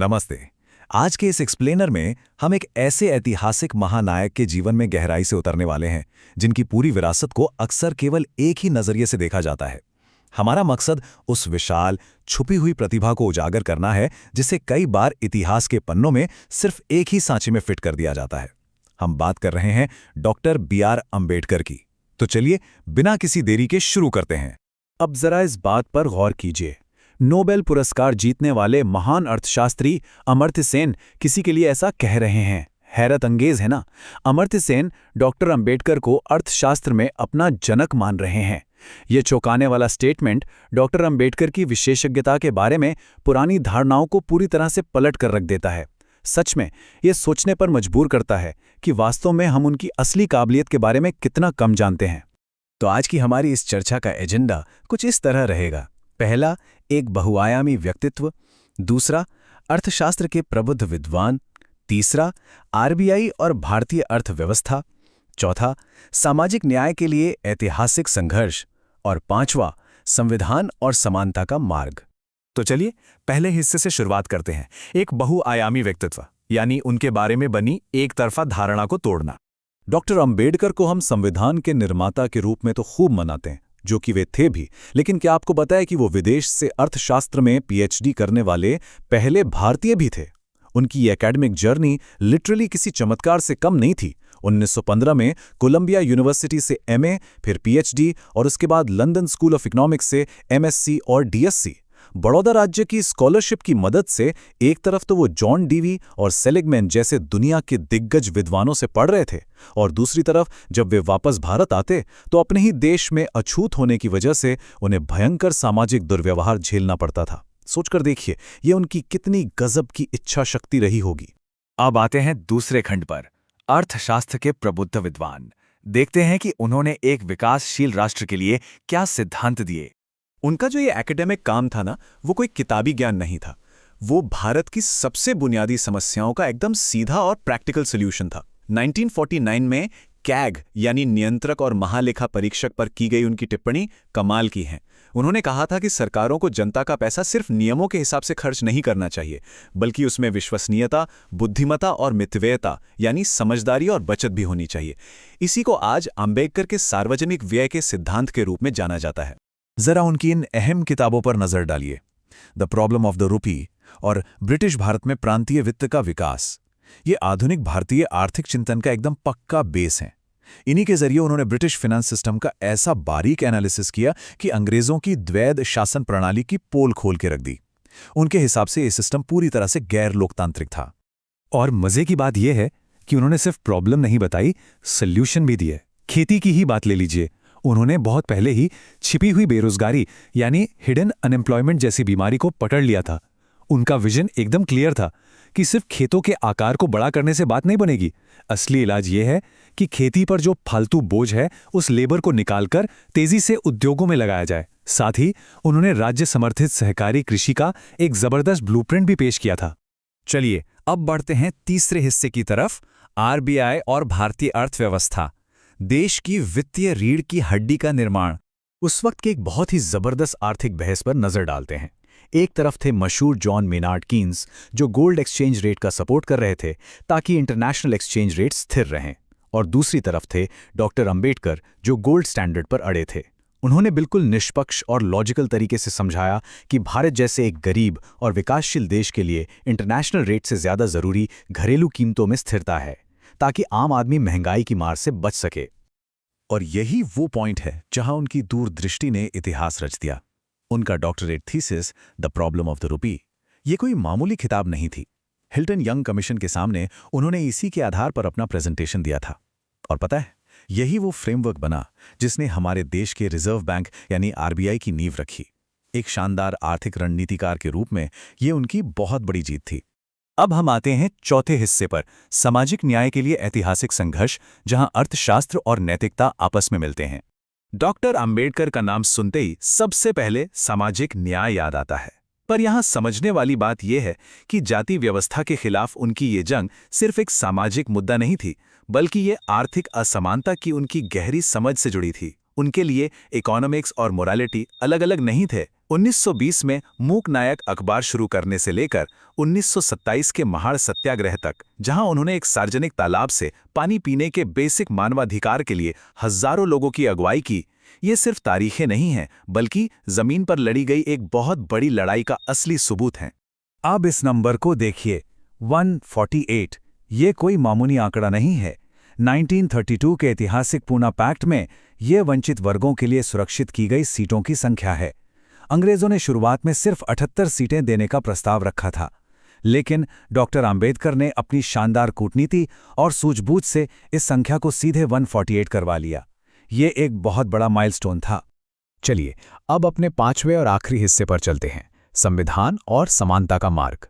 नमस्ते। आज के इस एक्सप्लेनर में हम एक ऐसे ऐतिहासिक महानायक के जीवन में गहराई से उतरने वाले हैं जिनकी पूरी विरासत को अक्सर केवल एक ही नजरिए से देखा जाता है। हमारा मकसद उस विशाल छुपी हुई प्रतिभा को उजागर करना है जिसे कई बार इतिहास के पन्नों में सिर्फ एक ही सांचे में फिट कर दिया जाता है। हम बात कर रहे हैं डॉक्टर B.R. अम्बेडकर की। तो चलिए बिना किसी देरी के शुरू करते हैं। अब जरा इस बात पर गौर कीजिए, नोबेल पुरस्कार जीतने वाले महान अर्थशास्त्री अमर्त्य सेन किसी के लिए ऐसा कह रहे हैं। हैरत अंगेज है ना। अमर्त्य सेन डॉक्टर अंबेडकर को अर्थशास्त्र में अपना जनक मान रहे हैं। ये चौंकाने वाला स्टेटमेंट डॉक्टर अंबेडकर की विशेषज्ञता के बारे में पुरानी धारणाओं को पूरी तरह से पलट कर रख देता है। सच में ये सोचने पर मजबूर करता है कि वास्तव में हम उनकी असली काबिलियत के बारे में कितना कम जानते हैं। तो आज की हमारी इस चर्चा का एजेंडा कुछ इस तरह रहेगा। पहला, एक बहुआयामी व्यक्तित्व। दूसरा, अर्थशास्त्र के प्रबुद्ध विद्वान। तीसरा, आरबीआई और भारतीय अर्थव्यवस्था। चौथा, सामाजिक न्याय के लिए ऐतिहासिक संघर्ष। और पांचवा, संविधान और समानता का मार्ग। तो चलिए पहले हिस्से से शुरुआत करते हैं, एक बहुआयामी व्यक्तित्व, यानी उनके बारे में बनी एक तरफा धारणा को तोड़ना। डॉक्टर अंबेडकर को हम संविधान के निर्माता के रूप में तो खूब मनाते हैं, जो कि वे थे भी, लेकिन क्या आपको पता है कि वो विदेश से अर्थशास्त्र में पीएचडी करने वाले पहले भारतीय भी थे। उनकी एकेडमिक जर्नी लिटरली किसी चमत्कार से कम नहीं थी। 1915 में कोलंबिया यूनिवर्सिटी से एमए, फिर पीएचडी और उसके बाद लंदन स्कूल ऑफ इकोनॉमिक्स से एमएससी और डीएससी। बड़ौदा राज्य की स्कॉलरशिप की मदद से एक तरफ तो वो जॉन डीवी और सेलिगमैन जैसे दुनिया के दिग्गज विद्वानों से पढ़ रहे थे, और दूसरी तरफ जब वे वापस भारत आते तो अपने ही देश में अछूत होने की वजह से उन्हें भयंकर सामाजिक दुर्व्यवहार झेलना पड़ता था। सोचकर देखिए ये उनकी कितनी गजब की इच्छा शक्ति रही होगी। अब आते हैं दूसरे खंड पर, अर्थशास्त्र के प्रबुद्ध विद्वान। देखते हैं कि उन्होंने एक विकासशील राष्ट्र के लिए क्या सिद्धांत दिए। उनका जो ये एकेडमिक काम था ना, वो कोई किताबी ज्ञान नहीं था। वो भारत की सबसे बुनियादी समस्याओं का एकदम सीधा और प्रैक्टिकल सॉल्यूशन था। 1949 में कैग यानी नियंत्रक और महालेखा परीक्षक पर की गई उनकी टिप्पणी कमाल की है। उन्होंने कहा था कि सरकारों को जनता का पैसा सिर्फ नियमों के हिसाब से खर्च नहीं करना चाहिए, बल्कि उसमें विश्वसनीयता, बुद्धिमत्ता और मितव्ययता यानी समझदारी और बचत भी होनी चाहिए। इसी को आज अम्बेडकर के सार्वजनिक व्यय के सिद्धांत के रूप में जाना जाता है। जरा उनकी इन अहम किताबों पर नजर डालिए, the problem of the rupee और ब्रिटिश भारत में प्रांतीय वित्त का विकास। ये आधुनिक भारतीय आर्थिक चिंतन का एकदम पक्का बेस है। इन्हीं के जरिए उन्होंने ब्रिटिश फाइनेंस सिस्टम का ऐसा बारीक एनालिसिस किया कि अंग्रेजों की द्वैध शासन प्रणाली की पोल खोल के रख दी। उनके हिसाब से ये सिस्टम पूरी तरह से गैर लोकतांत्रिक था। और मजे की बात यह है कि उन्होंने सिर्फ प्रॉब्लम नहीं बताई, सॉल्यूशन भी दिए। खेती की ही बात ले लीजिए, उन्होंने बहुत पहले ही छिपी हुई बेरोजगारी यानी हिडन अनएम्प्लॉयमेंट जैसी बीमारी को पकड़ लिया था। उनका विजन एकदम क्लियर था कि सिर्फ खेतों के आकार को बड़ा करने से बात नहीं बनेगी। असली इलाज यह है कि खेती पर जो फालतू बोझ है उस लेबर को निकालकर तेजी से उद्योगों में लगाया जाए। साथ ही उन्होंने राज्य समर्थित सहकारी कृषि का एक जबरदस्त ब्लूप्रिंट भी पेश किया था। चलिए अब बढ़ते हैं तीसरे हिस्से की तरफ, आरबीआई और भारतीय अर्थव्यवस्था, देश की वित्तीय रीढ़ की हड्डी का निर्माण। उस वक्त की एक बहुत ही जबरदस्त आर्थिक बहस पर नजर डालते हैं। एक तरफ थे मशहूर जॉन मेनार्ड कीन्स, जो गोल्ड एक्सचेंज रेट का सपोर्ट कर रहे थे ताकि इंटरनेशनल एक्सचेंज रेट स्थिर रहें, और दूसरी तरफ थे डॉक्टर अंबेडकर, जो गोल्ड स्टैंडर्ड पर अड़े थे। उन्होंने बिल्कुल निष्पक्ष और लॉजिकल तरीके से समझाया कि भारत जैसे एक गरीब और विकासशील देश के लिए इंटरनेशनल रेट से ज्यादा जरूरी घरेलू कीमतों में स्थिरता है, ताकि आम आदमी महंगाई की मार से बच सके। और यही वो पॉइंट है जहां उनकी दूरदृष्टि ने इतिहास रच दिया। उनका doctorate thesis, the problem of the rupee, ये कोई मामूली किताब नहीं थी। हिल्टन यंग कमीशन के सामने उन्होंने इसी के आधार पर अपना प्रेजेंटेशन दिया था। और पता है, यही वो फ्रेमवर्क बना जिसने हमारे देश के रिजर्व बैंक यानी आरबीआई की नींव रखी। एक शानदार आर्थिक रणनीतिकार के रूप में ये उनकी बहुत बड़ी जीत थी। अब हम आते हैं चौथे हिस्से पर, सामाजिक न्याय के लिए ऐतिहासिक संघर्ष, जहां अर्थशास्त्र और नैतिकता आपस में मिलते हैं। डॉक्टर अंबेडकर का नाम सुनते ही सबसे पहले सामाजिक न्याय याद आता है। पर यहां समझने वाली बात यह है कि जाति व्यवस्था के खिलाफ उनकी ये जंग सिर्फ एक सामाजिक मुद्दा नहीं थी, बल्कि ये आर्थिक असमानता की उनकी गहरी समझ से जुड़ी थी। उनके लिए इकोनॉमिक्स और मोरालिटी अलग अलग नहीं थे। 1920 में मूक नायक अखबार शुरू करने से लेकर 1927 के महाड़ सत्याग्रह तक, जहां उन्होंने एक सार्वजनिक तालाब से पानी पीने के बेसिक मानवाधिकार के लिए हजारों लोगों की अगुवाई की, ये सिर्फ तारीखें नहीं हैं, बल्कि जमीन पर लड़ी गई एक बहुत बड़ी लड़ाई का असली सबूत हैं। अब इस नंबर को देखिए, 148। ये कोई मामूली आंकड़ा नहीं है। 1932 के ऐतिहासिक पूना पैक्ट में ये वंचित वर्गों के लिए सुरक्षित की गई सीटों की संख्या है। अंग्रेजों ने शुरुआत में सिर्फ 78 सीटें देने का प्रस्ताव रखा था, लेकिन डॉक्टर आंबेडकर ने अपनी शानदार कूटनीति और सूझबूझ से इस संख्या को सीधे 148 करवा लिया। ये एक बहुत बड़ा माइलस्टोन था। चलिए अब अपने पांचवें और आखिरी हिस्से पर चलते हैं, संविधान और समानता का मार्ग।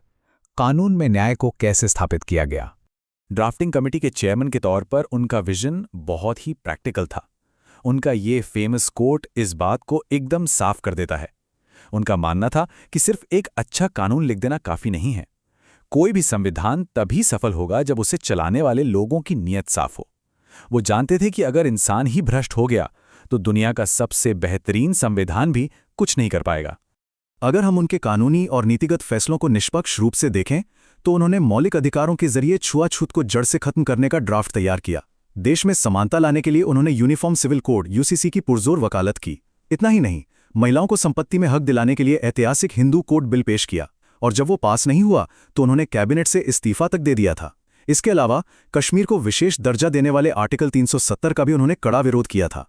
कानून में न्याय को कैसे स्थापित किया गया। ड्राफ्टिंग कमेटी के चेयरमैन के तौर पर उनका विजन बहुत ही प्रैक्टिकल था। उनका ये फेमस कोट इस बात को एकदम साफ कर देता है। उनका मानना था कि सिर्फ एक अच्छा कानून लिख देना काफी नहीं है। कोई भी संविधान तभी सफल होगा जब उसे चलाने वाले लोगों की नीयत साफ हो। वो जानते थे कि अगर इंसान ही भ्रष्ट हो गया तो दुनिया का सबसे बेहतरीन संविधान भी कुछ नहीं कर पाएगा। अगर हम उनके कानूनी और नीतिगत फैसलों को निष्पक्ष रूप से देखें तो उन्होंने मौलिक अधिकारों के जरिए छुआछूत को जड़ से खत्म करने का ड्राफ्ट तैयार किया। देश में समानता लाने के लिए उन्होंने यूनिफॉर्म सिविल कोड यूसीसी की पुरजोर वकालत की। इतना ही नहीं, महिलाओं को संपत्ति में हक दिलाने के लिए ऐतिहासिक हिंदू कोड बिल पेश किया, और जब वो पास नहीं हुआ तो उन्होंने कैबिनेट से इस्तीफा तक दे दिया था। इसके अलावा कश्मीर को विशेष दर्जा देने वाले आर्टिकल 370 का भी उन्होंने कड़ा विरोध किया था।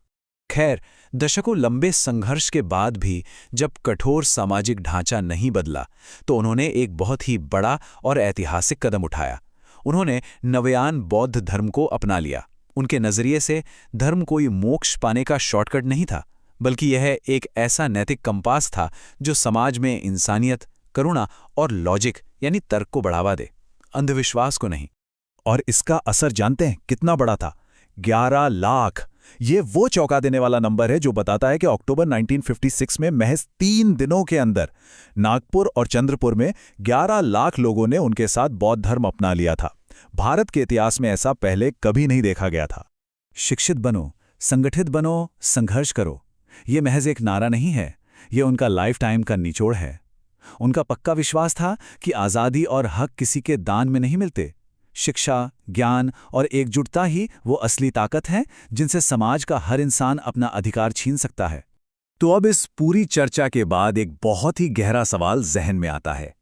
खैर, दशकों लंबे संघर्ष के बाद भी जब कठोर सामाजिक ढांचा नहीं बदला तो उन्होंने एक बहुत ही बड़ा और ऐतिहासिक कदम उठाया। उन्होंने नवयान बौद्ध धर्म को अपना लिया। उनके नजरिए से धर्म कोई मोक्ष पाने का शॉर्टकट नहीं था, बल्कि यह एक ऐसा नैतिक कंपास था जो समाज में इंसानियत, करुणा और लॉजिक यानी तर्क को बढ़ावा दे, अंधविश्वास को नहीं। और इसका असर जानते हैं कितना बड़ा था? 11 लाख। ये वो चौंका देने वाला नंबर है जो बताता है कि अक्टूबर 1956 में महज 3 दिनों के अंदर नागपुर और चंद्रपुर में 11 लाख लोगों ने उनके साथ बौद्ध धर्म अपना लिया था। भारत के इतिहास में ऐसा पहले कभी नहीं देखा गया था। शिक्षित बनो, संगठित बनो, संघर्ष करो, ये महज एक नारा नहीं है, ये उनका लाइफ टाइम का निचोड़ है। उनका पक्का विश्वास था कि आज़ादी और हक किसी के दान में नहीं मिलते। शिक्षा, ज्ञान और एकजुटता ही वो असली ताकत है जिनसे समाज का हर इंसान अपना अधिकार छीन सकता है। तो अब इस पूरी चर्चा के बाद एक बहुत ही गहरा सवाल जहन में आता है।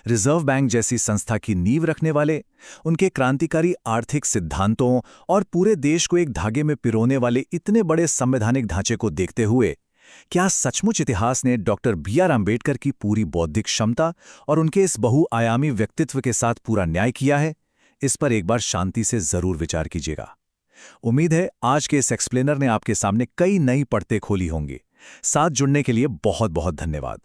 रिजर्व बैंक जैसी संस्था की नींव रखने वाले, उनके क्रांतिकारी आर्थिक सिद्धांतों और पूरे देश को एक धागे में पिरोने वाले इतने बड़े संवैधानिक ढांचे को देखते हुए, क्या सचमुच इतिहास ने डॉक्टर बी.आर. आंबेडकर की पूरी बौद्धिक क्षमता और उनके इस बहुआयामी व्यक्तित्व के साथ पूरा न्याय किया है? इस पर एक बार शांति से जरूर विचार कीजिएगा। उम्मीद है आज के इस एक्सप्लेनर ने आपके सामने कई नई पड़तें खोली होंगी। साथ जुड़ने के लिए बहुत बहुत धन्यवाद।